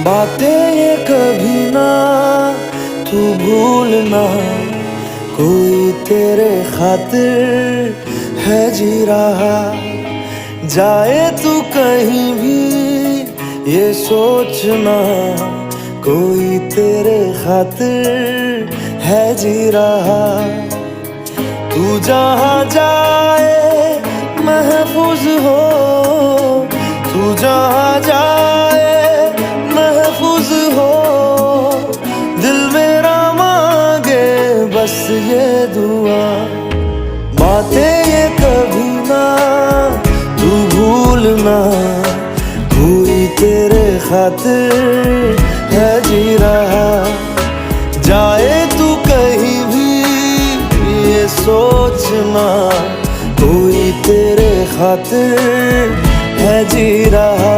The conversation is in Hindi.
बातें ये कभी ना तू भूलना, कोई तेरे खातिर है जी रहा। जाए तू कहीं भी ये सोचना, कोई तेरे खातिर है जी रहा। तू जहाँ जाए महफूज हो, तू जहाँ जाए महफूज हो। दिल मेरा मांगे बस ये दुआ, बातें ये कभी ना तू भूलना, कोई तेरे खातिर है जी रहा। जाए तू कहीं भी ये सोचना, कोई तेरे खातिर है जी रहा।